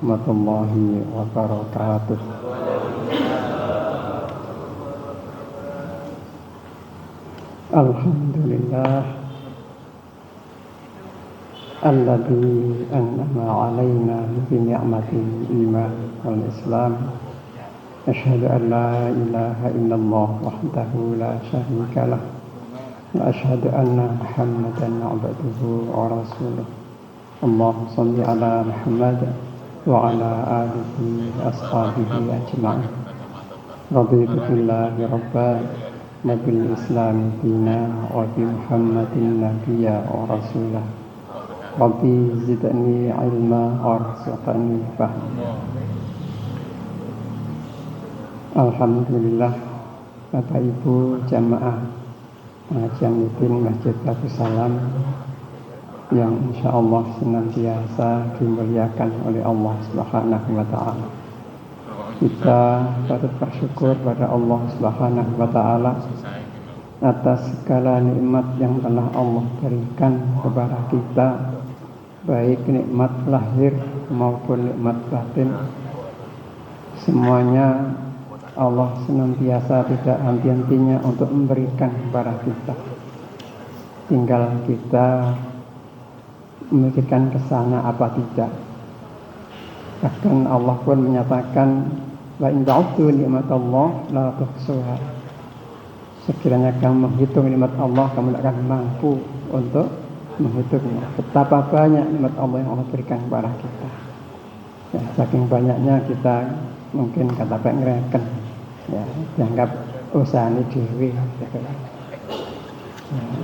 warahmatullahi wabarakatuh. Alhamdulillah alladzi an'ama 'alaina bi ni'matil iman wal islam. Asyhadu an la ilaha illallah wahdahu la syarika lah wa asyhadu anna Muhammadan 'abduhu wa rasuluh. Allahumma shalli ala Muhammad wa ala alihi wa ashabihi ajma'in. Raditu billahi rabban wa bil islami dina wa bi Muhammadin nabiyya wa rasulah. Rabbi zidni ilma warzuqni fahma. Alhamdulillah, Bapak Ibu jamaah pengajian rutin Masjid Darussalam yang insya Allah senantiasa dimuliakan oleh Allah Subhanahu wa Ta'ala. Kita patut bersyukur pada Allah Subhanahu wa Ta'ala atas segala nikmat yang telah Allah berikan kepada kita, baik nikmat lahir maupun nikmat batin. Semuanya Allah senantiasa tidak henti-hentinya untuk memberikan kepada kita. Tinggal kita memikirkan ke sana apa tidak. Bahkan Allah pun menyatakan, wa in ta'uddu nikmatallah la tuhsuha. Sekiranya kamu menghitung nikmat Allah, kamu tidak akan mampu untuk menghitungnya. Betapa banyak nikmat Allah yang Allah berikan kepada kita. Ya, saking banyaknya kita mungkin kata pengereken, ya, dianggap usaha ini dewi.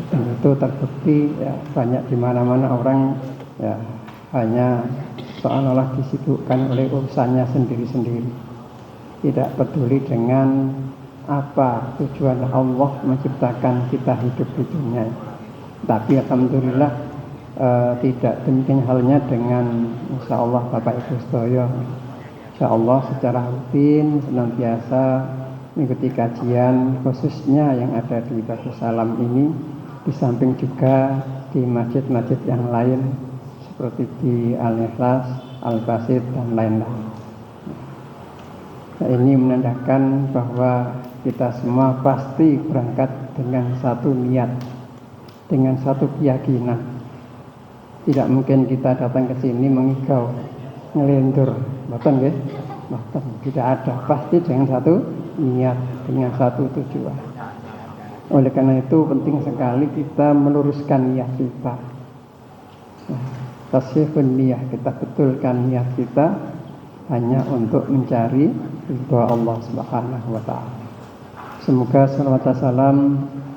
Dan itu terbukti ya, banyak di mana-mana orang ya hanya seolah-olah disibukkan oleh urusannya sendiri-sendiri, tidak peduli dengan apa tujuan Allah menciptakan kita hidup di dunia. Tapi alhamdulillah tidak demikian halnya dengan insya Allah Bapak Ibu sedaya. Insya Allah secara rutin senantiasa mengikuti kajian khususnya yang ada di Darussalam ini, di samping juga di masjid-masjid yang lain seperti di Al-Ikhlas, Al-Basit dan lain-lain. Nah, ini menandakan bahwa kita semua pasti berangkat dengan satu niat, dengan satu keyakinan. Tidak mungkin kita datang ke sini mengigau, ngelendur, bahkan ya, bahkan tidak ada. Pasti dengan satu niat, dengan satu tujuan. Oleh karena itu penting sekali kita meluruskan niat kita. Tasihun niat, kita betulkan niat kita hanya untuk mencari ridha Allah Subhanahu wa Ta'ala. Semoga salawat dan salam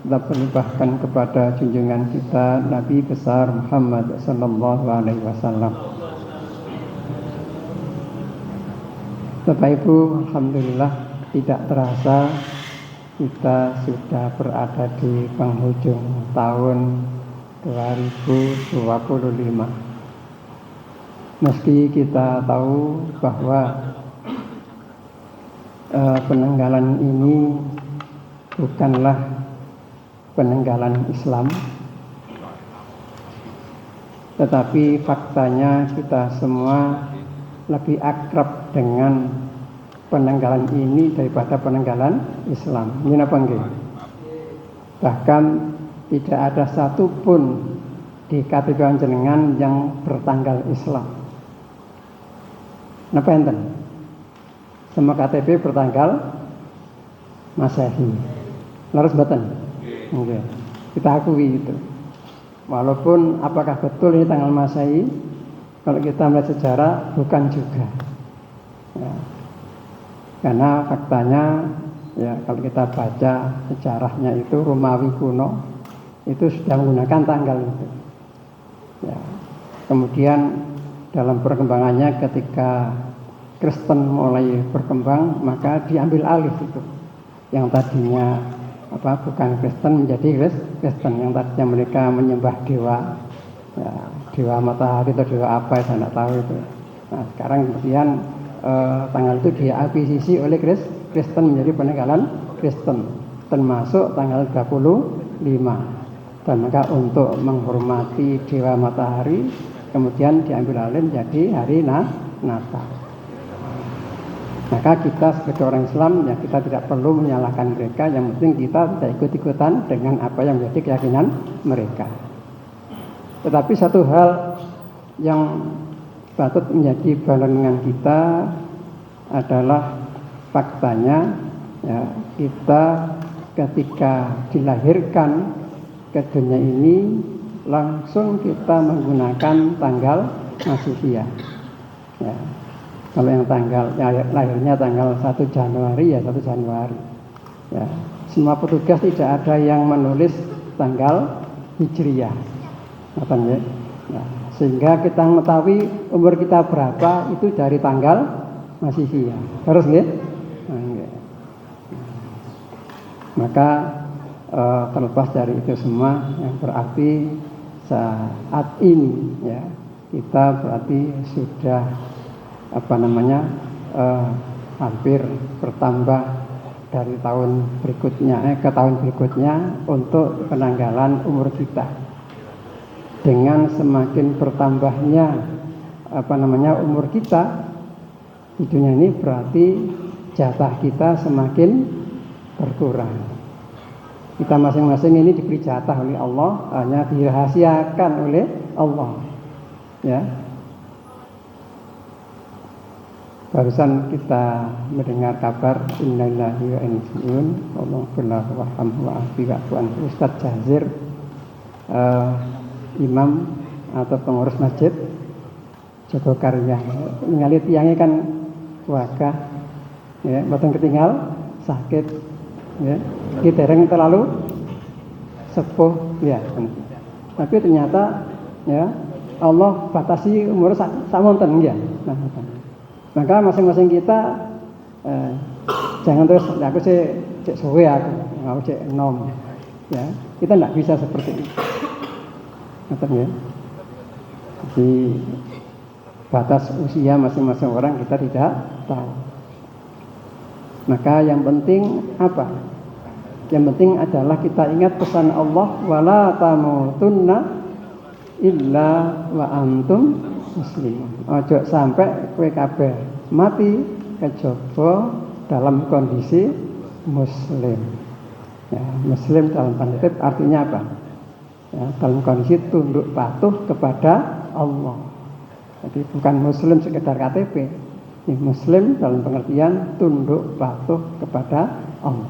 kita limpahkan kepada junjungan kita Nabi besar Muhammad sallallahu alaihi wasallam. Bapak Ibu, alhamdulillah tidak terasa kita sudah berada di penghujung tahun 2025. Meski kita tahu bahwa penanggalan ini bukanlah penanggalan Islam, tetapi faktanya kita semua lebih akrab dengan penanggalan ini daripada penanggalan Islam. Ini apa enggak? Bahkan tidak ada satupun di KTP jenengan yang bertanggal Islam. Napa enten? Semua KTP bertanggal Masehi. Laras baten. Okay. Kita akui itu. Walaupun apakah betul ini tanggal Masehi? Kalau kita melihat sejarah bukan juga. Ya. Karena faktanya ya kalau kita baca sejarahnya itu Romawi kuno itu sudah menggunakan tanggal itu. Ya. Kemudian dalam perkembangannya ketika Kristen mulai berkembang, maka diambil alih itu. Yang tadinya bukan Kristen menjadi Kristen, yang tadinya mereka menyembah dewa, ya, dewa matahari atau dewa apa saya tidak tahu itu. Nah, sekarang kemudian tanggal itu diakuisisi oleh Kristen menjadi penanggalan Kristen, termasuk tanggal 25. Dan maka untuk menghormati dewa matahari kemudian diambil alih menjadi hari Natal. Maka kita sebagai orang Islam ya kita tidak perlu menyalahkan mereka, yang penting kita tidak ikut-ikutan dengan apa yang menjadi keyakinan mereka. Tetapi satu hal yang patut menjadi barengan kita adalah faktanya ya, kita ketika dilahirkan ke dunia ini langsung kita menggunakan tanggal Masihiyah. Ya. Kalau yang tanggal lahirnya tanggal 1 Januari ya 1 Januari. Ya. Semua petugas tidak ada yang menulis tanggal Hijriyah. Ya. Nah, sehingga kita mengetahui umur kita berapa itu dari tanggal Masihiyah. Harus nggih? Nah, maka terlepas dari itu semua yang berarti saat ini ya kita berarti sudah hampir bertambah dari tahun berikutnya ke tahun berikutnya untuk penanggalan umur kita. Dengan semakin bertambahnya umur kita di dunia ini berarti jatah kita semakin berkurang. Kita masing-masing ini diberi jatah oleh Allah, hanya dirahasiakan oleh Allah. Ya. Barusan kita mendengar kabar innalillahi wa inna ilaihi raji'un, Allahumma warhamhu wa'afi wa'fu anhu. Ustaz Jazir, imam atau pengurus masjid Jogokarya, ningali tiangnya kan wagah, ya, mboten ketinggal sakit. Ya, kita dereng terlalu sepuh ya. Tapi ternyata ya Allah batasi umur samonten ya. Nah, maka masing-masing kita jangan terus aku cek suwe aku cek enom. Ya, kita tidak bisa seperti itu. Ya. Di batas usia masing-masing orang kita tidak tahu. Maka yang penting apa? Yang penting adalah kita ingat pesan Allah, wala tamutunna illa wa antum muslimun. Ojo sampai kowe kabeh mati kejaba dalam kondisi muslim. Ya, muslim dalam tanda kutip artinya apa? Ya, dalam kondisi tunduk patuh kepada Allah. Jadi bukan muslim sekedar KTP. Ini muslim dalam pengertian tunduk patuh kepada Allah.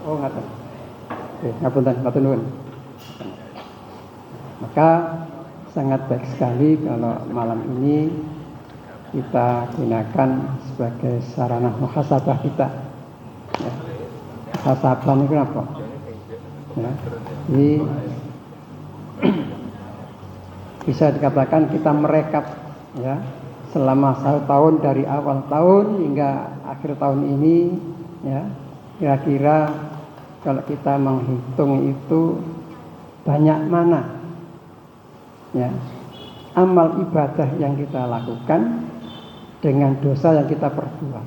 Oh, ngaten. Oke, ngapunten, matur nuwun. Maka sangat baik sekali kalau malam ini kita gunakan sebagai sarana muhasabah kita. Ya. Muhasabah ini kenapa? Ya. Jadi bisa dikatakan kita merekap ya selama 1 tahun dari awal tahun hingga akhir tahun ini ya, kira-kira kalau kita menghitung itu banyak mana ya amal ibadah yang kita lakukan dengan dosa yang kita perbuat.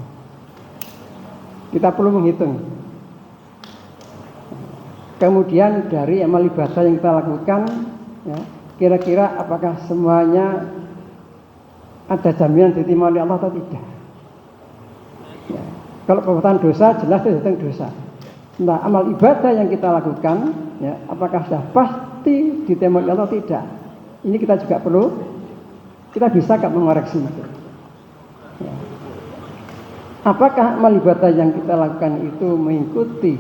Kita perlu menghitung. Kemudian dari amal ibadah yang kita lakukan ya, kira-kira apakah semuanya ada jaminan diterima oleh Allah atau tidak? Ya. Kalau perbuatan dosa jelas itu dosa. Nah, amal ibadah yang kita lakukan, ya, apakah sudah pasti diterima oleh Allah atau tidak? Ini kita juga perlu, kita bisa gak mengoreksi itu. Ya. Apakah amal ibadah yang kita lakukan itu mengikuti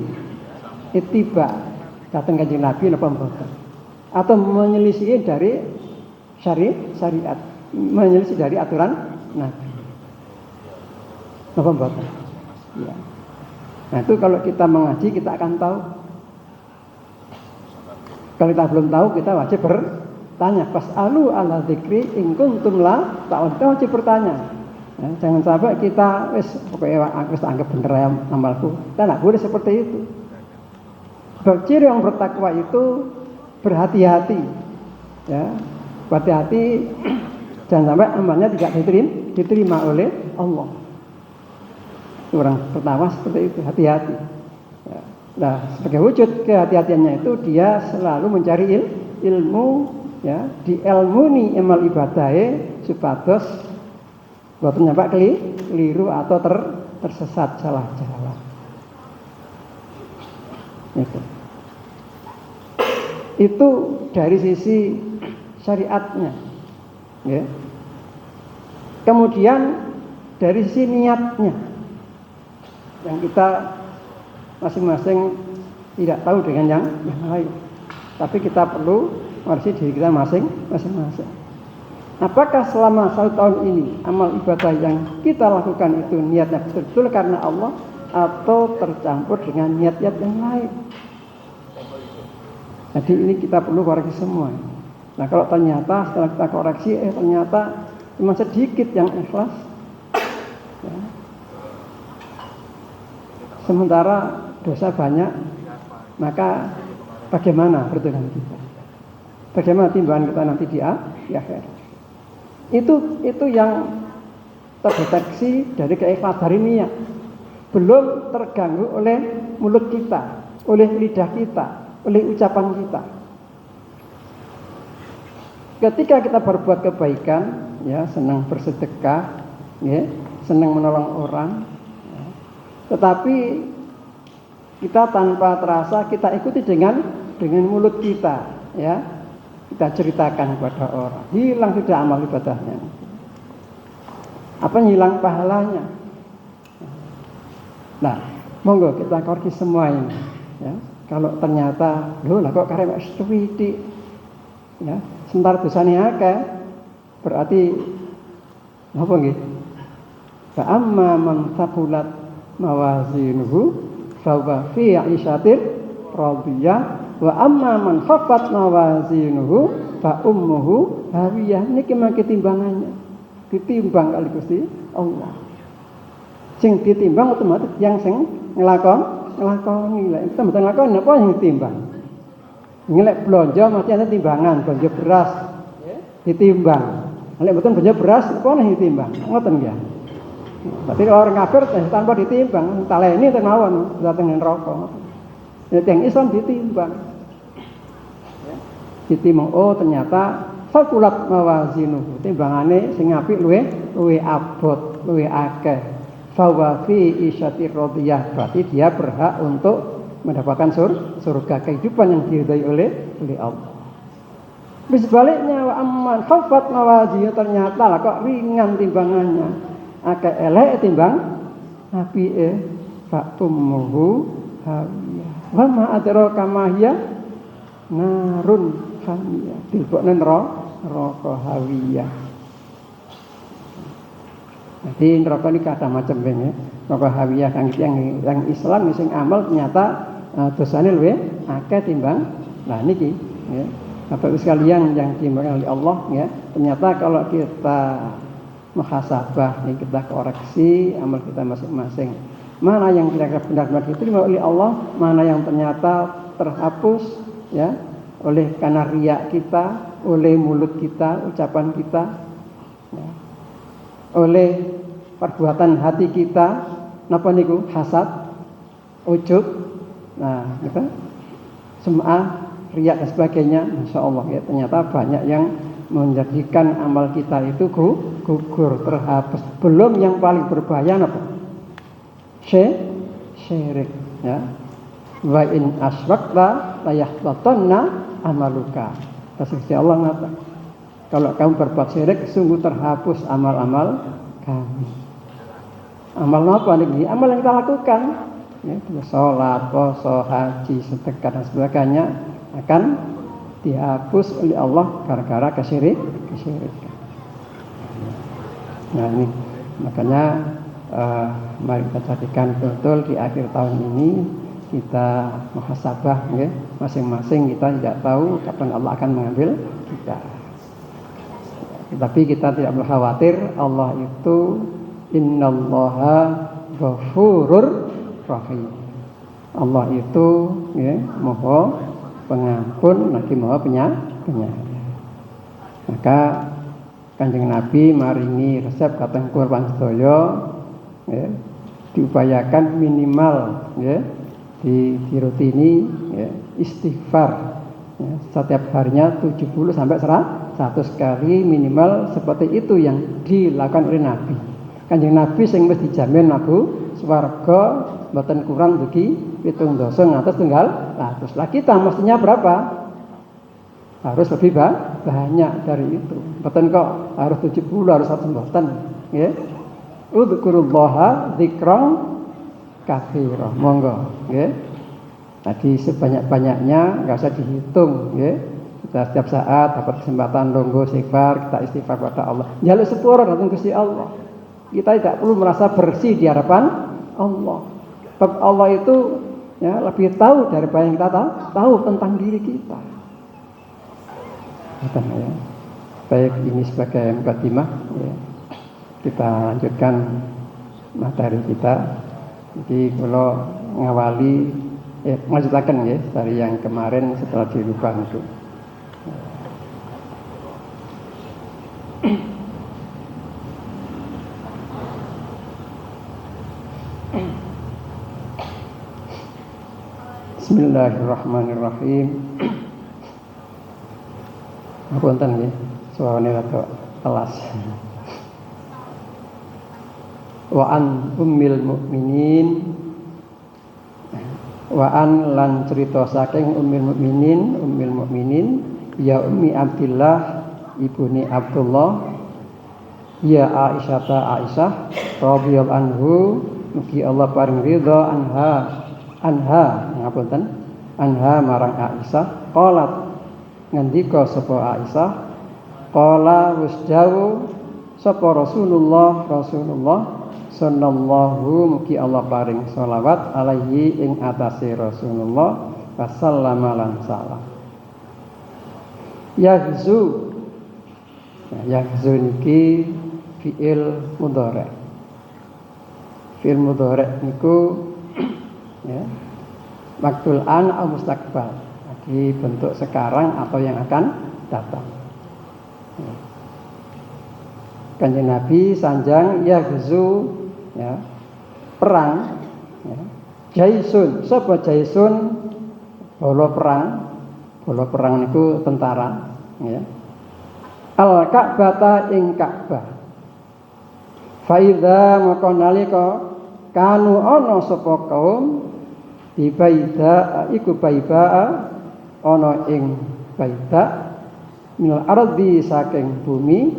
ittiba datang Kanjeng Nabi napa mboten? Atau menyelisih dari syariat, menyelisih dari aturan Nabi. Napa mboten? Ya. Nah, itu kalau kita mengaji kita akan tahu. Kalau kita belum tahu kita wajib bertanya. Fas'alu ala dzikri in kuntum la ta'lamun. Kita wajib bertanya. Ya, jangan sampai kita pokoknya aku anggap bener ya amalku. Kita tidak boleh seperti itu. Ciri yang bertakwa itu berhati-hati, ya, berhati-hati jangan sampai amalnya tidak diterima oleh Allah. Orang pertama seperti itu, hati-hati. Nah, sebagai wujud kehati-hatiannya itu dia selalu mencari ilmu ya dielmuni amal ibadahe supados boten nyampak keliru atau tersesat salah jalan. Itu dari sisi syariatnya, ya. Kemudian dari sisi niatnya, yang kita masing-masing tidak tahu dengan yang lain, tapi kita perlu merisi diri kita masing-masing. Apakah selama 1 tahun ini amal ibadah yang kita lakukan itu niatnya betul-betul karena Allah atau tercampur dengan niat-niat yang lain? Jadi ini kita perlu koreksi semua. Nah kalau ternyata setelah kita koreksi ternyata cuma sedikit yang ikhlas, ya. Sementara dosa banyak, maka bagaimana perhitungan kita? Bagaimana timbangan kita nanti di akhir? Itu yang terdeteksi dari keikhlasan dari niat. Belum terganggu oleh mulut kita, oleh lidah kita, oleh ucapan kita. Ketika kita berbuat kebaikan, ya senang bersedekah, ya senang menolong orang, ya. Tetapi kita tanpa terasa kita ikuti dengan mulut kita, ya. Kita ceritakan kepada orang, hilang sudah amal ibadahnya. Apa yang hilang pahalanya? Nah, monggo kita koreksi semua ini, ya. Kalau ternyata, lah kok karep setuwiti, ya, sebentar dosane akeh, berarti apa nggih? Fa amma man thaqulat mawazinuhu fa huwa fi 'ishatir radiyah. Wa amma man khaffat mawazinuhu fa ummuhu hawiyah. Niki mangke timbangannya. Ditimbang kali Gusti Allah. Sing ditimbang otomatis yang sing nglakoni. Lek kita mboten nglakoni napa sing ditimbang? Ngelek blonjo mesti ana timbangan, blonjo beras ditimbang. Lek mboten blonjo beras napa sing ditimbang? Ngoten nggih. Berarti kalau orang kafir tanpa ditimbang, taleni mawon dateng neraka. Ya, yang Islam ditimbang. Ditimbang, oh ternyata sakulat mawazinuhu, timbangane sing apik luwe abot, luwe akeh. Fa wa fi isyatir radiyah, berarti dia berhak untuk mendapatkan surga, kehidupan yang diridhai oleh Allah. Sebaliknya wa amman khaffat mawazinuhu, ternyata lah kok ringan timbangannya, akeh elek timbang apike, fa ummuhu hawiyah. Wa ma adraka ma hiya narun hamiyah, dilebokne neraka hawiyah. Jadi neraka ini ada macam ya. Neraka hawiyah yang Islam sing amal ternyata dosane luwih akeh timbang. Nah niki ya. Bapak sekalian yang dimuliakan oleh Allah ya. Ternyata kalau kita muhasabah, kita koreksi amal kita masing-masing. Mana yang kira-kira benar-benar diterima oleh Allah, mana yang ternyata terhapus ya oleh karena riak kita, oleh mulut kita, ucapan kita, ya, oleh perbuatan hati kita, napa niku hasad, ujub, nah gitu, sum'ah, riak dan sebagainya, masya Allah ya ternyata banyak yang menjadikan amal kita itu gugur, terhapus. Belum yang paling berbahaya apa? Syirik ya. Wa in asrakta la yahbatanna amaluka. Tasbih Allah ngata. Kalau kamu berbuat syirik sungguh terhapus amal-amal kamu. Amal apa nih? Amal yang kita lakukan ya, salat, puasa, haji, sedekah dan sebagainya akan dihapus oleh Allah gara-gara kesyirikan. Nah ini makanya mari kita jadikan betul di akhir tahun ini kita muhasabah ya. Masing-masing kita tidak tahu kapan Allah akan mengambil kita. Tapi kita tidak perlu khawatir, Allah itu innallaha ghafurur rahim. Allah itu ya, Maha Pengampun lagi Maha Penyayang. Maka Kanjeng Nabi maringi resep kateng kurban sedaya ya, diupayakan minimal ya dirutini ya, istighfar Ya, setiap harinya 70 sampai 100 kali minimal, seperti itu yang dilakukan oleh Nabi. Kanjeng Nabi sing wis dijamin mlebu swarga mboten kurang dugi 7 dosa ngantos tunggal. Terus lah kita mestinya berapa? Harus lebih banyak dari itu. Mboten kok harus 70, harus 100 mboten, nggih. Udzkurullaha dzikran katsira. Monggo, nggih. Tadi sebanyak-banyaknya, nggak usah dihitung, ya. Kita setiap saat dapat kesempatan longgo istighfar, kita istighfar kepada Allah. Jaluk sepuro datang Gusti Allah. Kita tidak perlu merasa bersih di hadapan Allah. Sebab Allah itu ya lebih tahu daripada yang kita tahu tentang diri kita. Ya. Baik, ini sebagai mukadimah, ya. Kita lanjutkan materi kita. Jadi kalau ngawali lanjutkan ya dari yang kemarin setelah dirubah itu. Bismillahirrahmanirrahim. Ngapunten nggih, suarane rada telas. Wa an ummil mukminin, wa an lan cerita saking ummul mukminin ya ummi Abdillah ibuni Abdullah ya Aisyah radhiyallahu anhu, mugi Allah paring ridha anha ngapunten marang Aisyah. Qalat ngendika sapa Aisyah, qala wis dawuh sapa Rasulullah sallallahu, mugi Allah paring sholawat alaihi ing atase Rasulullah wasallama lan salam. Yahzu niki fi'il mudhari. Fi'il mudhari niku ya maktul an atau mustaqbal, lagi bentuk sekarang atau yang akan datang. Kanjeng Nabi sanjang yahzu, ya, perang, ya. Jaisun, sapa jaisun? Bala perang niku tentara, ya. Al Ka'bata ing Ka'bah. Fa idza maka nalika kanu ana sapa kaum di baida iku baida ana ing baida mil ardi saking bumi,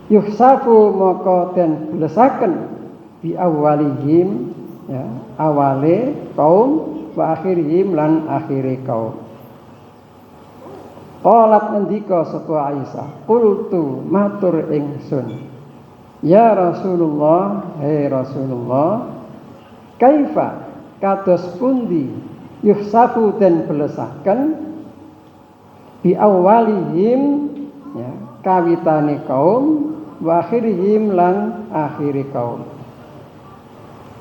yuhsafu maka den blesaken bi awalihim, ya, awale kaum wa akhirihim lan akhire kaum. Qalat ngendika sapa Aisyah, qultu matur ingsun, ya Rasulullah, hai Rasulullah, kaifa kados pundi yuhsafu den blesaken bi awalihim, ya, kawitane kaum wa akhirihim lan akhire kaum.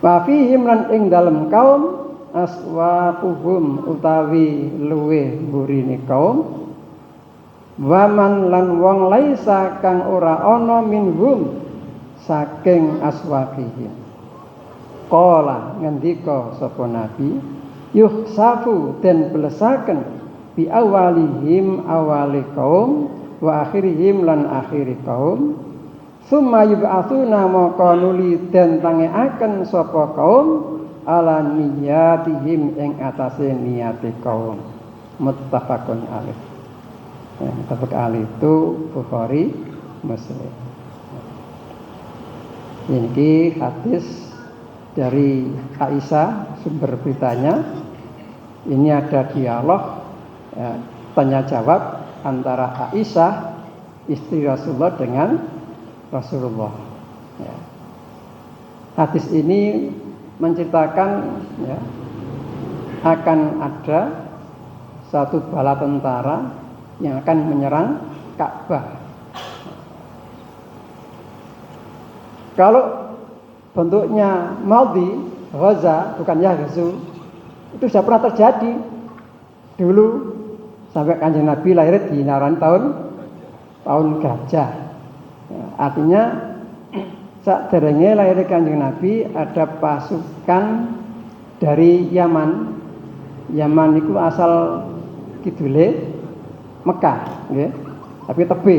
Wa fihim lan ing dalem kaum aswaquhum utawi luweh burine kaum, waman lan wong laisa kang ora ana minhum saking aswaqihim. Qala ngendika sapa Nabi, yuhsafu den blesaken bi awalihim awali kaum wa akhirihim lan akhiri kaum, summa yub'atsuna maka nuli den tangeaken sapa kaum ala niyatihim ing atase niyate kaum. Muttafaqun alaih. Muttafaq alaih itu Bukhari Muslim. Ini hadis dari Aisyah, sumber beritanya. Ini ada dialog, ya, tanya jawab antara Aisyah istri Rasulullah dengan Rasulullah. Ya. Hadis ini menceritakan, ya, akan ada satu bala tentara yang akan menyerang Ka'bah. Kalau bentuknya madhi, ghaza, bukan yahzu, itu sudah pernah terjadi dulu sampai Kanjeng Nabi lahir di Naran tahun gajah. Ya, artinya saderenge lahir Kanjeng Nabi ada pasukan dari Yaman. Yaman itu asal kidule Mekah, nggih. Tapi tebe.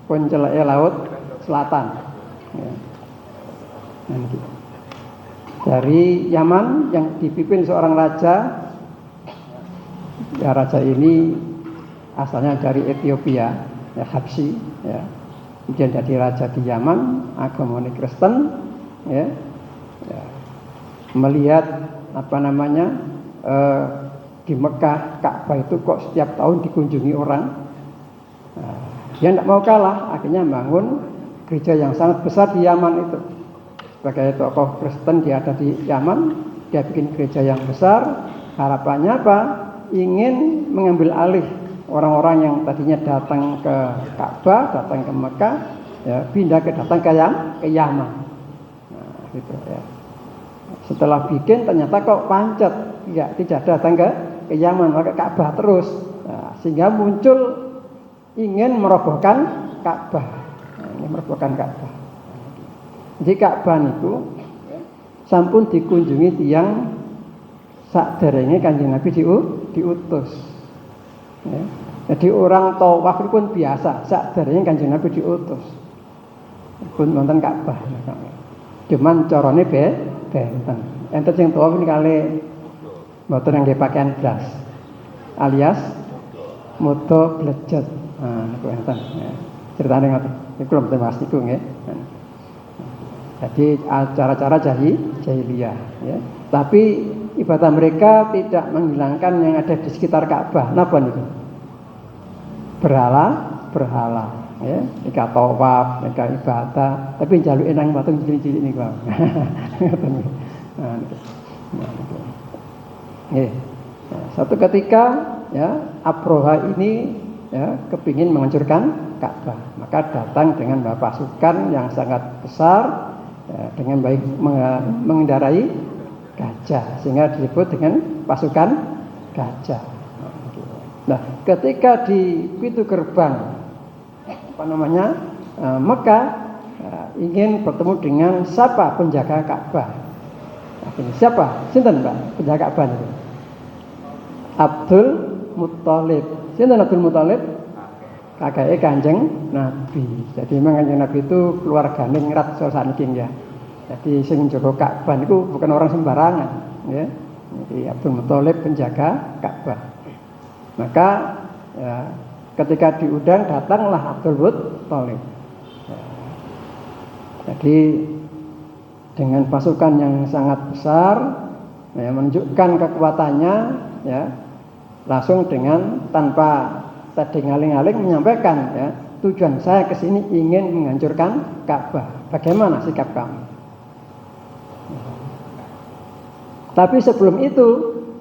Pun celeke laut selatan. Ya. Dari Yaman yang dipimpin seorang raja. Ya, raja ini asalnya dari Ethiopia, ya, Habsyi, ya. Kemudian jadi raja di Yaman, agamanya Kristen, ya. Ya. Melihat di Mekah Ka'bah itu kok setiap tahun dikunjungi orang. Nah, dia tidak mau kalah, akhirnya bangun gereja yang sangat besar di Yaman itu. Sebagai tokoh Kristen dia ada di Yaman, dia bikin gereja yang besar. Harapannya apa? Ingin mengambil alih orang-orang yang tadinya datang ke Ka'bah, datang ke Mekah, ya, pindah datang ke Yaman. Nah, gitu ya. Setelah bikin ternyata kok pancet, tidak datang ke Yaman, maka Ka'bah terus. Nah, sehingga muncul ingin merobohkan Ka'bah. Nah, ini merobohkan Ka'bah. Jadi Ka'bah itu sampun dikunjungi tiyang saderenge Kanjeng Nabi diutus. Ya. Jadi orang tawaf pun biasa, saderenge Kanjeng Nabi diutus. Pun wonten Ka'bah. Cuman carane benten. Enten sing tawaf ini kali mboten nggih pakaian blas. Alias moto blejet. Nah, niku enten. Ya. Ceritane ngoten. Iku lho mboten mas niku nggih. Jadi cara-cara jahiliyah, ya. Tapi ibadah mereka tidak menghilangkan yang ada di sekitar Ka'bah. Napa niku? Berhala, ya. Ika tawaf, ika ibadah, tapi njaluke nang patung cilik-cilik niku. Ngoten. Satu ketika, ya, Abroha ini, ya, kepingin menghancurkan Ka'bah, maka datang dengan pasukan yang sangat besar. Ya, dengan baik mengendarai gajah, sehingga disebut dengan pasukan gajah. Nah, ketika di pintu gerbang Mekah, ingin bertemu dengan siapa penjaga Ka'bah? Siapa? Sinten Pak penjaga Ka'bah itu? Abdul Muthalib. Sinten Abdul Muthalib? Kakake Kanjeng Nabi. Jadi memang Kanjeng Nabi itu keluargane ngrat saniki ya. Jadi sing jaga Ka'bah itu bukan orang sembarangan, ya. Jadi Abdul Muthalib penjaga Ka'bah. Maka, ya, ketika diundang datanglah Abdul Muthalib. Ya. Jadi dengan pasukan yang sangat besar, ya, menunjukkan kekuatannya, ya, langsung dengan tanpa tadi ngaling-ngaling menyampaikan, ya, tujuan saya ke sini ingin menghancurkan Ka'bah. Bagaimana sikap kamu? Tapi sebelum itu,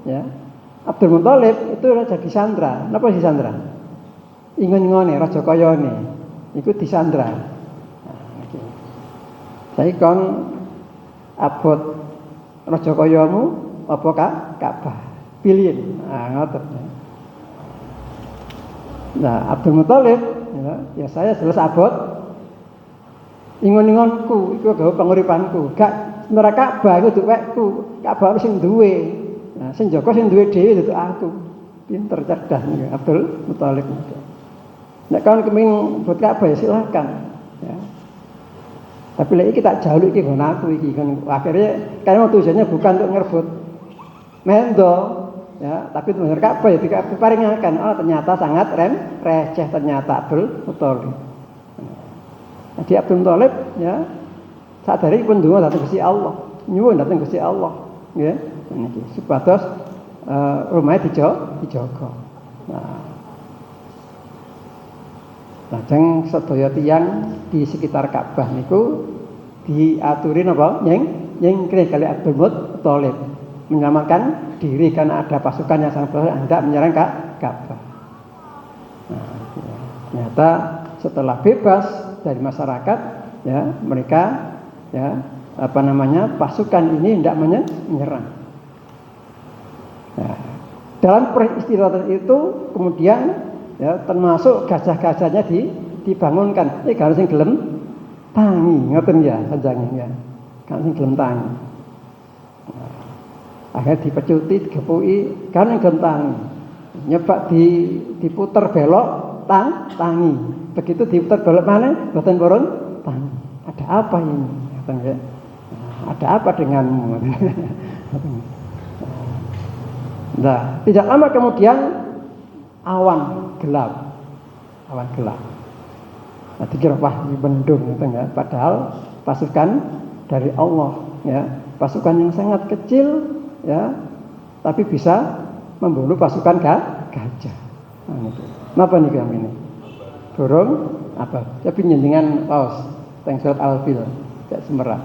ya, Abdul Muthalib itu raja disandra. Napa disandra? Ingon-ingone raja kayane iku disandra. Saiki kon abot raja kayamu apa Ka'bah? Pilih. Ngoten. Nah, Abdul Muthalib, ya saya jelas abot ingon-ingonku, iku gawe panguripanku. Gak neraka Ka'bah iku duwekku. Ka'bah sing duwe. Nah, sing jaga sing duwe dhewe itu aku. Pinter cerdas nih Abdul Muthalib. Nek kan kepengin buat Ka'bah ya silakan, ya. Tapi lek iki tak jaluk iki nggon aku iki kan akhirnya kan tujuannya bukan untuk ngerebut mendo. Ya, tapi benar Ka'bah ya diparingaken. Oh, ternyata sangat receh ternyata Abdul Muthalib. Jadi Abdul Muthalib, ya, sadari pun donga dhateng Gusti Allah, nyuwun dhateng Gusti Allah, nggih. Niki supados rumahe dijaga. Nah, lajeng sedaya tiyang di sekitar Ka'bah niku diaturi napa? Nyengkre kali Abdul Muthalib menyelamatkan diri karena ada pasukan yang sangat besar hendak menyerang Ka'bah. Nah, ternyata setelah bebas dari masyarakat, ya, mereka, ya, pasukan ini hendak menyerang. Nah, dalam peristiwa itu kemudian, ya, termasuk gajah-gajahnya dibangunkan. Ini kalau sing gelem tangi, ngoten ya sanjange ya. Kalau sing gelem tangi. Akhirnya dipecuti, digepuki, kan yang gentang. Nyoba diputer belok tangi. Begitu diputer belok mana? Boten purun tangi. Ada apa ini? Ada apa denganmu? Nah, tidak lama kemudian awan gelap. Nah, dikira wah ini bendung gitu ya. Padahal pasukan dari Allah ya, pasukan yang sangat kecil ya, tapi bisa membunuh pasukan gajah. Nah, itu. Napa nih kami ini? Burung apa? Tapi nyentingan paus. Teng surat Al-Fil, Cak Semerah.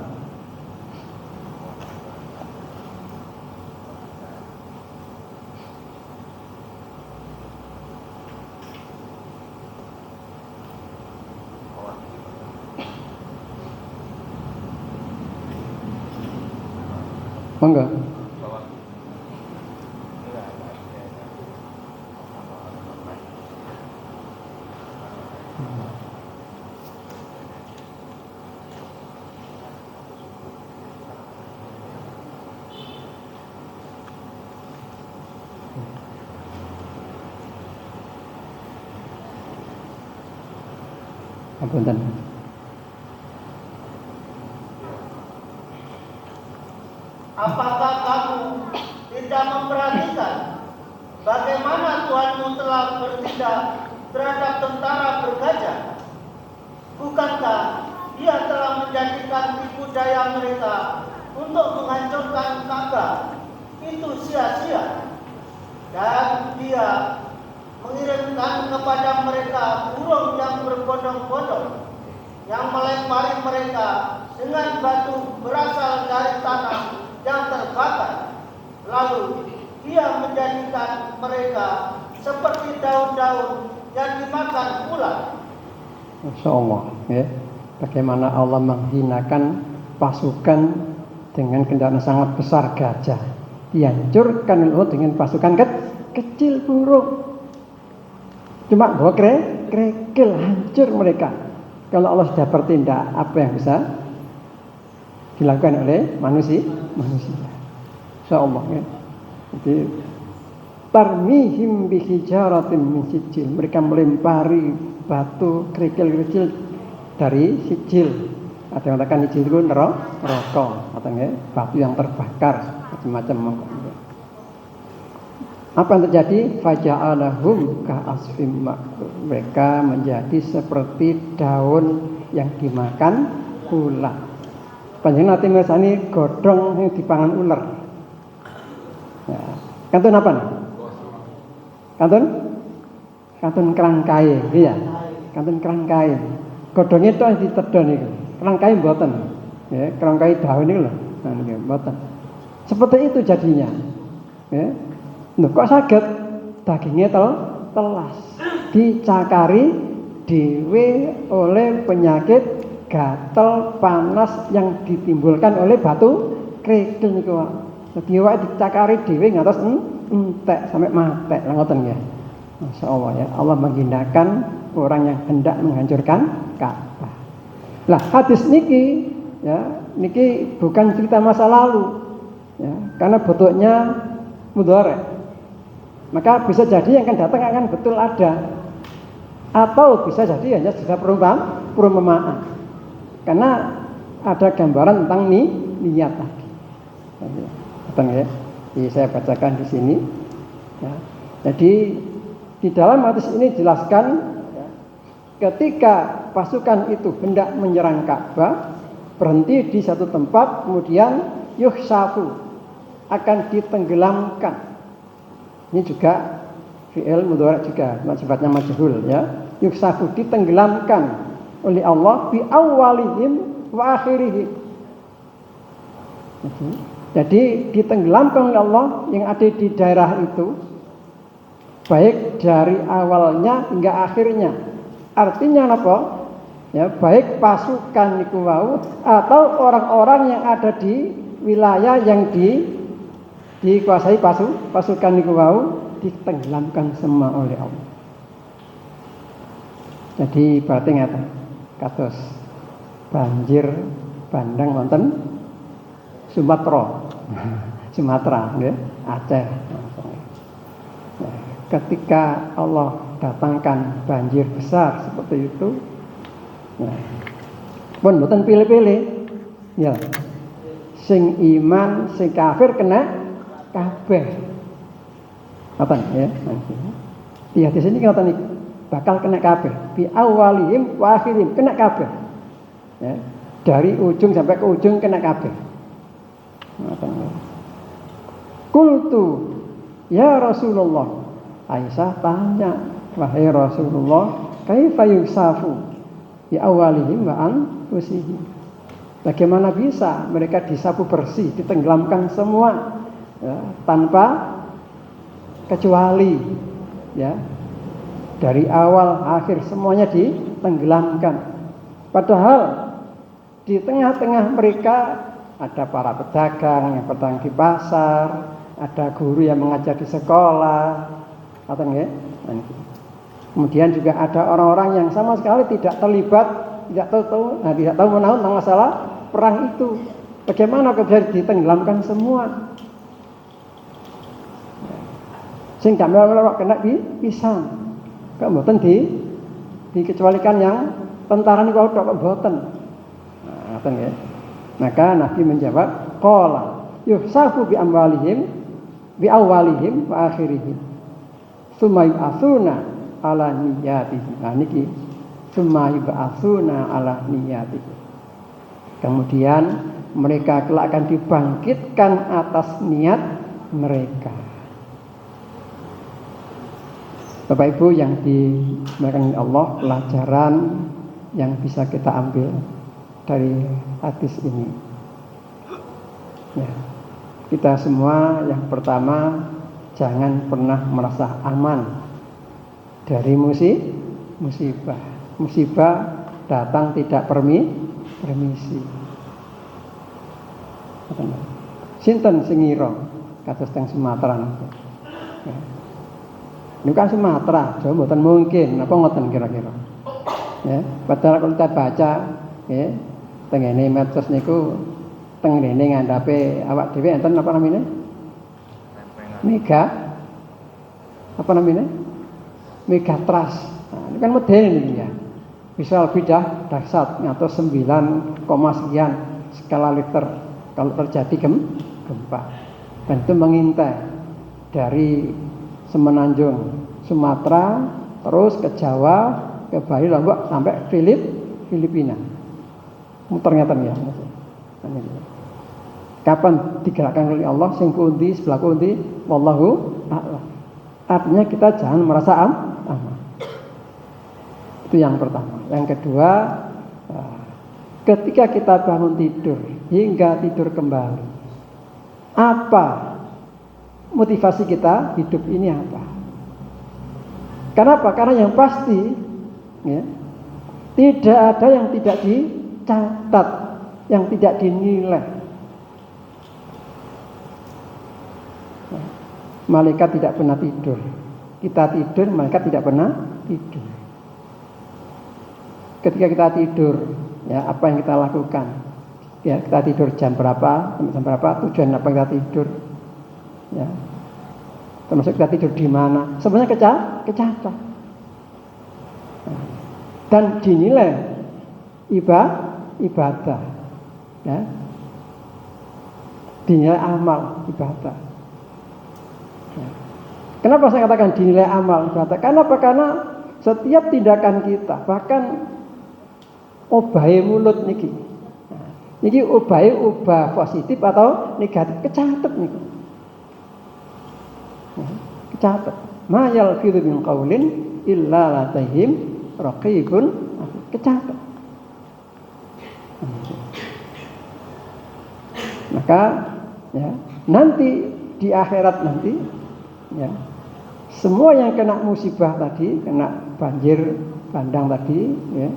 Monggo. Apunten. Apakah kamu tidak memperhatikan bagaimana Tuhanmu telah bertindak terhadap tentara bergajah? Bukankah Dia telah menjadikan tipu daya mereka untuk menghancurkan Ka'bah itu sia-sia, dan Dia mengirimkan kepada mereka burung yang berbondong-bondong yang melempari mereka dengan batu berasal dari tanah yang terbakar. Lalu Dia menjadikan mereka seperti daun-daun yang dimakan ular. Masya Allah ya. Bagaimana Allah menghinakan pasukan dengan kendaraan sangat besar gajah, dihancurkan Allah dengan pasukan kecil burung. Cuma bawa kerikil, hancur mereka. Kalau Allah sudah bertindak, apa yang bisa dilakukan oleh manusia? Insyaallah ya. Jadi tarmihim bihijaratin min sijil. Mereka melempari batu kerikil-kerikil dari sijil. Ada yang katakan sijil itu neraka, katanya batu yang terbakar macam-macam. Apa yang terjadi? Faja'alahum ka'asfim ma'kul. Mereka menjadi seperti daun yang dimakan ular. Panjenengan nate ngersani godhong yang dipangan ular. Ya. Kantun apa? Kantun kerangkai, iya. Kantun kerangkai. Godhonge tok ditedhon niku. Kerangkai mboten. Ya, kerangkai daun niku lho. Nah niku mboten. Seperti itu jadinya. Ya. Loh, kok saged dagingnya telas, dicakari dhewe oleh penyakit gatel panas yang ditimbulkan oleh batu kerikil niku. Dadi wae dicakari dhewe ngantos entek sampai mati lah ngoten nggih. Masyaallah ya, Allah menghinakan orang yang hendak menghancurkan Ka'bah. Lah hadis niki ya, niki bukan cerita masa lalu. Ya, karena bentuknya mudhari'. Maka bisa jadi yang akan datang akan betul ada, atau bisa jadi hanya sudah perumpamaan. Karena ada gambaran tentang niat tadi. Betul ya? Jadi saya bacakan di sini. Ya. Jadi di dalam hadis ini jelaskan ya, ketika pasukan itu hendak menyerang Ka'bah, berhenti di satu tempat, kemudian yuhsafu, akan ditenggelamkan. Ini juga fi'il mudhari' juga, sifatnya majhul ya. Yuksafu, ditenggelamkan oleh Allah bi awwalihim wa akhirihim. Jadi ditenggelamkan oleh Allah yang ada di daerah itu, baik dari awalnya hingga akhirnya. Artinya apa? Ya, baik pasukan niku wau atau orang-orang yang ada di wilayah yang dikuasai pasukan niku wau ditenggelamkan semua oleh Allah. Jadi berarti ngeten kados banjir bandang wonten Sumatera nggih, Aceh. ketika Allah datangkan banjir besar seperti itu, nah, pun mboten pilih-pilih, ya, sing iman, sing kafir kena kabeh, ngoten ya. Iya di sini ngoten iki, bakal kena kabeh, bi awalihim wa akhirihim kena kabeh, ya, dari ujung sampai ke ujung kena kabeh. Ngoten. Qultu ya Rasulullah, Aisyah tanya, wahai Rasulullah, kaifa yusafu bi awalihim wa anfusihim, bagaimana bisa mereka disapu bersih, ditenggelamkan semua, ya, tanpa kecuali, ya, dari awal akhir semuanya ditenggelamkan. Padahal di tengah-tengah mereka ada para pedagang yang berdagang di pasar, ada guru yang mengajar di sekolah, atau enggak? Kemudian juga ada orang-orang yang sama sekali tidak terlibat, tidak tahu menahu tentang masalah perang itu. Bagaimana bisa ditenggelamkan semua? Sehingga melewat kena pisang, kemudian dikecualikan yang tentara ini kau tak mboten. Ya. Maka Nabi menjawab, qala yuhsafu bi amwalihim bi awalihim wa akhirihim summa yub'atsuna ala niyyatihim. Nah niki summa yub'atsuna ala niyyatihim. Kemudian mereka kelak akan dibangkitkan atas niat mereka. Bapak Ibu yang dimuliakan Allah, pelajaran yang bisa kita ambil dari hadis ini, ya, kita semua yang pertama jangan pernah merasa aman dari musibah. Musibah datang tidak permisi. Sinten sing ngira kados teng Sumatera niku. Ya. Niku kan Sumatera, Jawa mboten mungkin, apa ngoten kira-kira. Ya, padahal kalau kita baca, ya, tengene medsos niku tengene ngandhape awak dhewe enten apa namanya? Mega trust. Nah, ini kan modern ini ya. Bisa lebih dahsyat atau 9, sekian skala Richter kalau terjadi gempa. Dan itu mengintai dari Semenanjung Sumatera terus ke Jawa, ke Bali, Lombok sampai Filipina. Ternyata ya. Kapan digerakkan oleh Allah sing pundi sebelah pundi wallahu a'lam. Artinya kita jangan merasa aman. Itu yang pertama. Yang kedua, ketika kita bangun tidur hingga tidur kembali, apa motivasi kita hidup ini apa? Kenapa? Karena yang pasti, ya, tidak ada yang tidak dicatat, yang tidak dinilai. Malaikat tidak pernah tidur. Kita tidur, malaikat tidak pernah tidur. Ketika kita tidur, ya, apa yang kita lakukan? Ya, kita tidur jam berapa, jam berapa, tujuan apa kita tidur? Ya. Termasuk kita tidur di mana? Sebenarnya kecatat. Dan dinilai ibadah. Ya. Dinilai amal ibadah. Ya. Kenapa saya katakan dinilai amal ibadah? Karena setiap tindakan kita, bahkan obahe mulut niki. Niki obahe obah positif atau negatif kecatet niki. Kecatet. Ma yalfidu min qaulin illa ladayhim raqibun. Kecatet. Maka, ya, nanti di akhirat nanti, ya, semua yang kena musibah tadi, kena banjir bandang tadi, ya,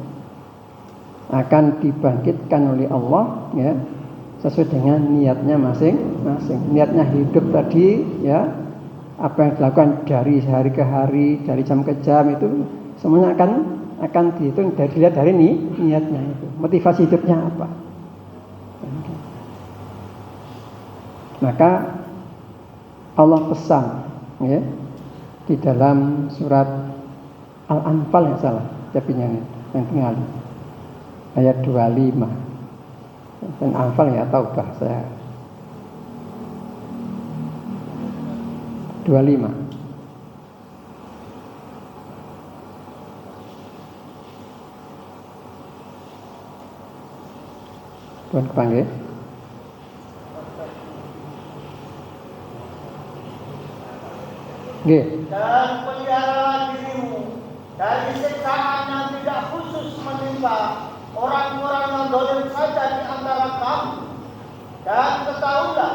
akan dibangkitkan oleh Allah, ya, sesuai dengan niatnya masing-masing. Niatnya hidup tadi, ya, apa yang dilakukan dari hari ke hari, dari jam ke jam itu semuanya akan dihitung dilihat dari niatnya itu, motivasi hidupnya apa. Maka Allah pesan, ya, di dalam surat Al-Anfal yang salah, tapi yang tinggal ayat 25. Dan Anfal ya tahu bahasa 25. Tuan kepanggil. Nggih. Dan peliharalah dirimu dari siksaan yang tidak khusus menimpa orang-orang yang zalim saja di antara kamu. Dan ketahuilah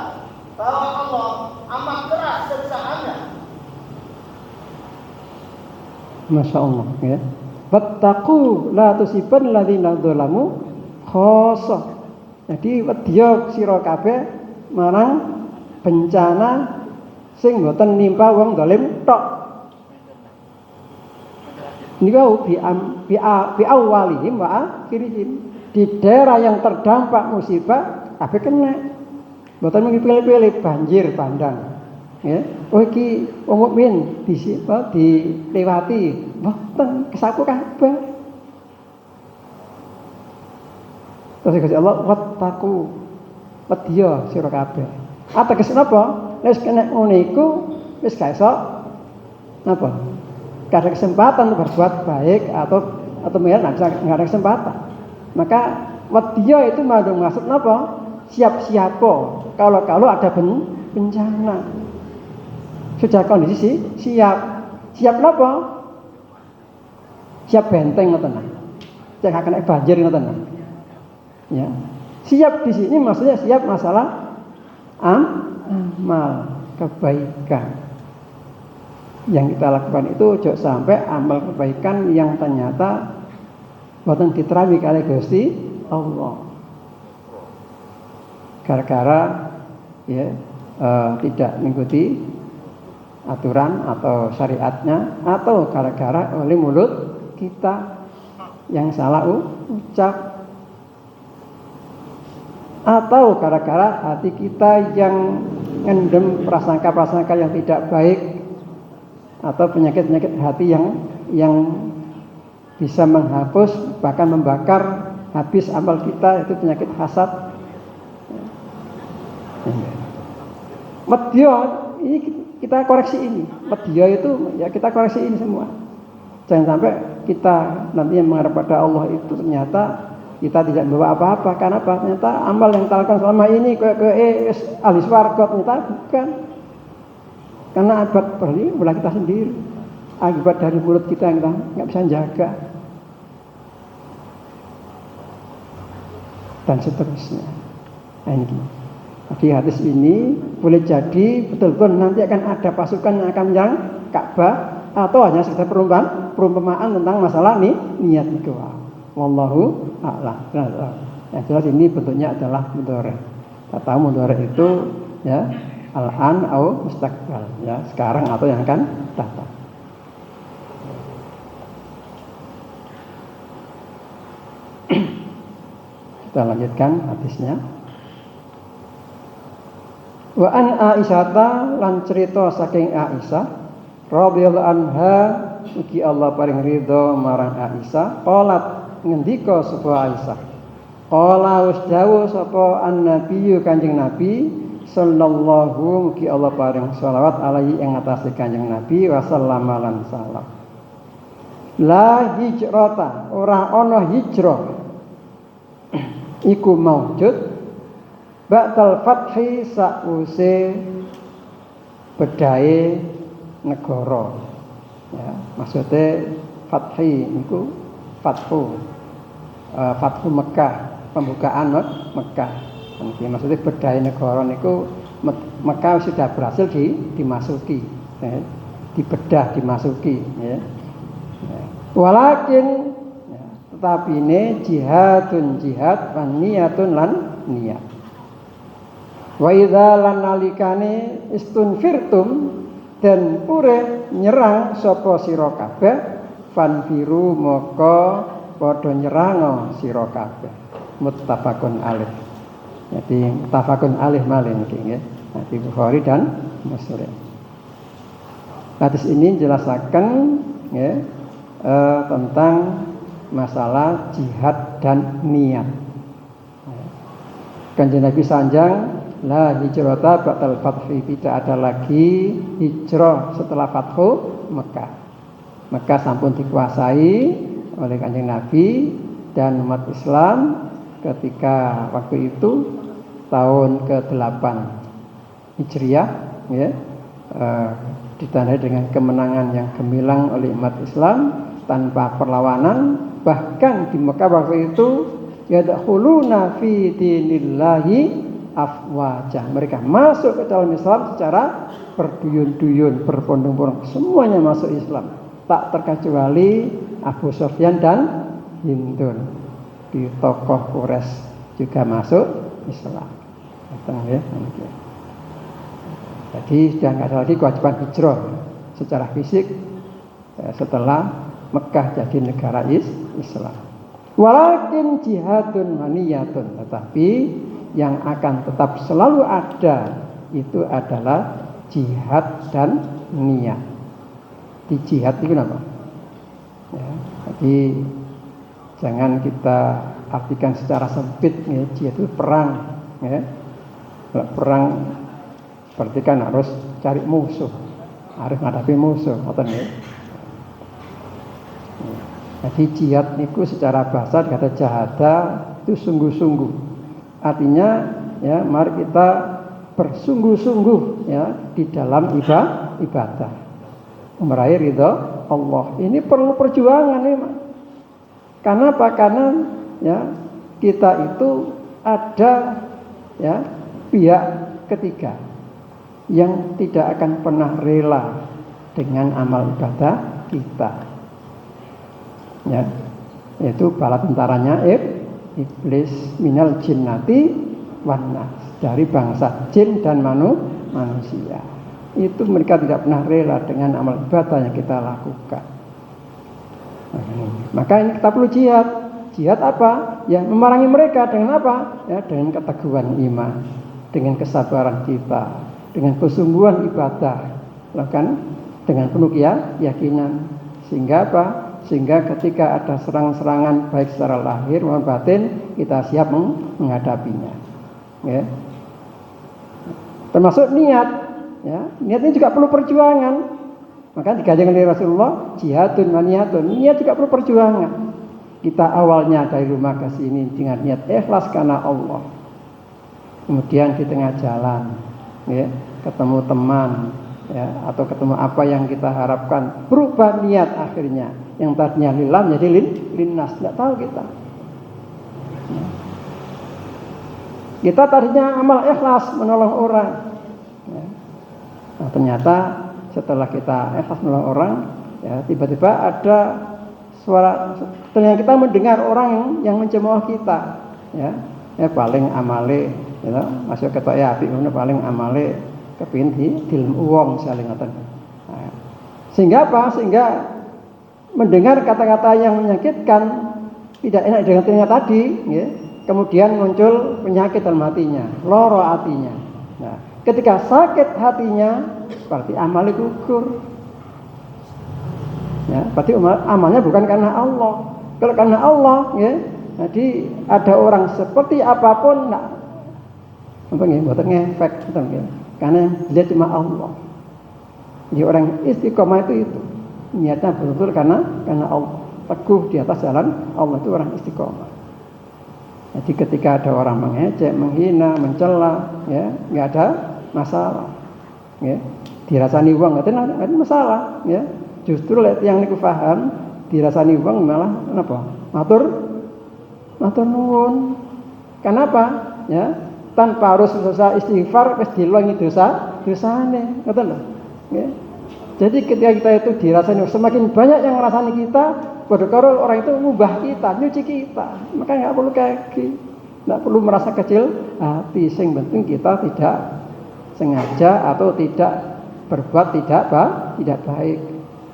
bahwa Allah amat keras siksaannya. Masya Allah ya. Wattaqu la tusiban ladzina dzalamu khossah. Jadi wedya sira kabeh marang bencana sing mboten nimpa wong zalim tok. Niku bi awalihim wa akhirihim. Di daerah yang terdampak musibah kabeh kena. Mboten pilih-pilih banjir bandang. Ya, oh iki wong mukmin dilewati, mboten kesaku kabeh. Terus Gusti Allah wattaqu wedya sira kabeh. Ateges napa? Wis kena ngono iku wis gak iso napa? Gak ada kesempatan berbuat baik atau enggak ada kesempatan. Maka wedya itu maksud napa? Siap-siapo kalau ada bencana. Sudah kondisi siap. Siap napa? Siap benteng ngoten. Cek kena banjir ngoten. Ya. Siap di sini maksudnya siap masalah amal kebaikan. Yang kita lakukan itu ojo sampai amal kebaikan yang ternyata boten diterami kali Gusti Allah. Gara-gara ya tidak mengikuti aturan atau syariatnya, atau gara-gara oleh mulut kita yang salah ucap, atau gara-gara hati kita yang ngendem prasangka-prasangka yang tidak baik, atau penyakit-penyakit hati yang bisa menghapus bahkan membakar habis amal kita, itu penyakit hasad. Medya ini kita koreksi ini. Medya itu ya kita koreksi ini semua. Jangan sampai kita nanti yang menghadap pada Allah itu ternyata kita tidak membawa apa-apa. Karena apa? Ternyata amal yang kita lakukan selama ini ahli swarga ternyata bukan. Karena akibat mulai kita sendiri. Akibat dari mulut kita yang kita nggak bisa jaga. Dan seterusnya. Nah, ini. Jadi hadis ini boleh jadi betul-betul nanti akan ada pasukan yang akan menyerang Ka'bah, atau hanya sekedar perumpamaan tentang masalah niat itu. Wallahu a'lam. Yang jelas ini bentuknya adalah mudhari'. Kita tahu mudhari' itu ya al-an atau mustaqbal, ya sekarang atau yang akan datang. Kita lanjutkan hadisnya. Wa an Aisyata lan cerita saking Aisyah radhiyallahu anha, mugi Allah paring ridho marang Aisyah, qalat ngendika sapa Aisyah, qala wis dawuh sapa an-nabiyyu Kanjeng Nabi sallallahu, mugi Allah paring shalawat alaihi ing atase Kanjeng Nabi wa sallama lan salam. La hijrata, ora ana hijrah iku maujud ba'dal fathi sa'use bedahe negara. Ya, maksudnya fathi niku fathu Mekah, pembukaan Mekah. Maksudnya bedahe negara niku Mekah sudah berhasil dimasuki, ya, dibedah dimasuki, ya. Walakin ya, tetapi ini jihadun jihad wan niyatun lan niat. Wa idza lan nalikane istunfirtum dan pure nyerang sapa sira kabeh fanfiru maka padha nyerang sira kabeh. Muttafaqun alaih. Jadi muttafaqun alaih malih niki nggih. Bukhari dan Muslim. Hadis ini jelaskan ya, tentang masalah jihad dan niat. Kanjeng Nabi sanjang, la hijrata ba'dal fathi, tidak ada lagi hijrah setelah fathu Mekah. Mekah sampun dikuasai oleh Kanjeng Nabi dan umat Islam ketika waktu itu tahun ke-8 Hijriah ya, ditandai dengan kemenangan yang gemilang oleh umat Islam tanpa perlawanan. Bahkan di Mekah waktu itu yadkhuluna fi dinillahi afwaja, mereka masuk ke dalam Islam secara berduyun-duyun, berbondong-bondong, semuanya masuk Islam, tak terkecuali Abu Sufyan dan Hindun. Di tokoh Quraisy juga masuk Islam. Jadi sudah nggak ada lagi kewajiban hijrah secara fisik setelah Mekah jadi negara Islam. Walakin jihadun maniyatun, tetapi yang akan tetap selalu ada itu adalah jihad dan niat. Di jihad itu apa? Ya, jadi jangan kita artikan secara sempit ya, jihad itu perang ya. Kalau perang berarti kan harus cari musuh, harus menghadapi musuh, ya. Jadi jihad itu secara bahasa kata jahada itu sungguh-sungguh. Artinya ya, mari kita bersungguh-sungguh ya di dalam ibadah. Meraih ridha Allah. Ini perlu perjuangan memang. Karena apa? Karena ya kita itu ada ya pihak ketiga yang tidak akan pernah rela dengan amal ibadah kita. Ya, yaitu bala tentaranya iblis minal jinnati wan nas, dari bangsa jin dan manusia. Itu mereka tidak pernah rela dengan amal ibadah yang kita lakukan. Maka ini kita perlu jihad. Jihad apa? Ya memerangi mereka dengan apa? Ya dengan keteguhan iman, dengan kesabaran kita, dengan kesungguhan ibadah, bahkan dengan penuh keyakinan. Sehingga apa? Sehingga ketika ada serangan-serangan baik secara lahir maupun batin, kita siap menghadapinya. Ya. Termasuk niat. Ya. Niat ini juga perlu perjuangan. Maka digajarkan oleh Rasulullah, jihadun wa niyatun. Niat juga perlu perjuangan. Kita awalnya dari rumah ke sini dengan niat ikhlas karena Allah. Kemudian di tengah jalan, ya, ketemu teman, ya, atau ketemu apa yang kita harapkan, berubah niat akhirnya. Yang tadinya lillah menjadi linnas, tidak tahu kita. Kita tadinya amal ikhlas menolong orang. Ya. Nah, ternyata setelah kita ikhlas menolong orang, ya, tiba-tiba ada suara, ternyata kita mendengar orang yang mencemooh kita. Ya paling amale, ya, masuk ke ya api, paling amale kepingin di uang saling ngoten. Nah, sehingga apa? Sehingga mendengar kata-kata yang menyakitkan, tidak enak dengan telinga tadi, ya, kemudian muncul penyakit dalam hatinya, loro hatinya. Nah, ketika sakit hatinya, berarti amalnya gugur. Ya, berarti amalnya bukan karena Allah. Kalau karena Allah, ya, jadi ada orang seperti apapun, nah, buatan ngefek, ya. Karena dia cuma Allah. Jadi orang istiqomah itu niatnya betul-betul karena Allah, teguh di atas jalan Allah, itu orang istiqomah. Jadi ketika ada orang mengejek, menghina, mencela, ya nggak ada masalah, ya dirasani uang nggak ada masalah, ya justru yang niku paham dirasani uang malah kenapa? Matur nuwun. Kenapa? Ya tanpa harus dosa istighfar, wis dilongi dosane, ngoten lho. Ya. Jadi ketika kita itu dirasani, semakin banyak yang ngerasani kita, padahal orang itu ngubah kita, nyuci kita. Maka nggak perlu kaki, nggak perlu merasa kecil hati. Sing penting kita tidak sengaja atau tidak berbuat tidak baik.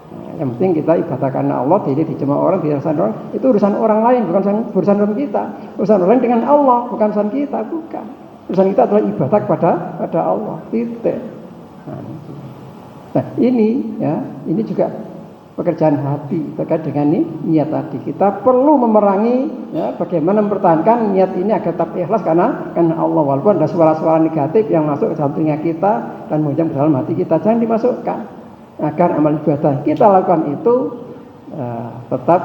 Nah, yang penting kita ibadah karena Allah, tidak dicemooh orang, dirasani orang. Itu urusan orang lain, bukan urusan kita. Urusan orang lain dengan Allah, bukan urusan kita, bukan. Urusan kita adalah ibadah kepada Allah. Titik. Nah, Nah ini juga pekerjaan hati terkait dengan niat tadi. Kita perlu memerangi bagaimana mempertahankan niat ini agar tetap ikhlas karena Allah, walaupun ada suara-suara negatif yang masuk ke dalam telinga kita dan menghujam ke dalam hati kita, jangan dimasukkan agar amal ibadah kita lakukan itu tetap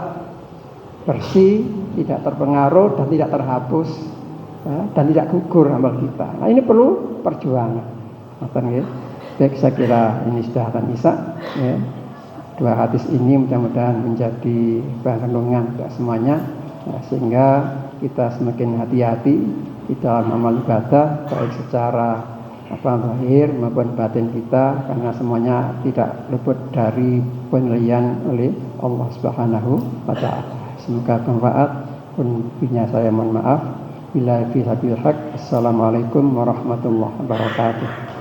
bersih, tidak terpengaruh dan tidak terhapus dan tidak gugur amal kita. Nah ini perlu perjuangan. Baik, saya kira ini sudah akan bisa. Dua hadis ini mudah-mudahan menjadi bahan renungan untuk semuanya, sehingga kita semakin hati-hati di dalam amal ibadah, baik secara zahir maupun batin kita, karena semuanya tidak luput dari penilaian oleh Allah Subhanahu wa Ta'ala. Semoga bermanfaat. Punya saya mohon maaf. Bila fi sabil haq. Assalamualaikum warahmatullahi wabarakatuh.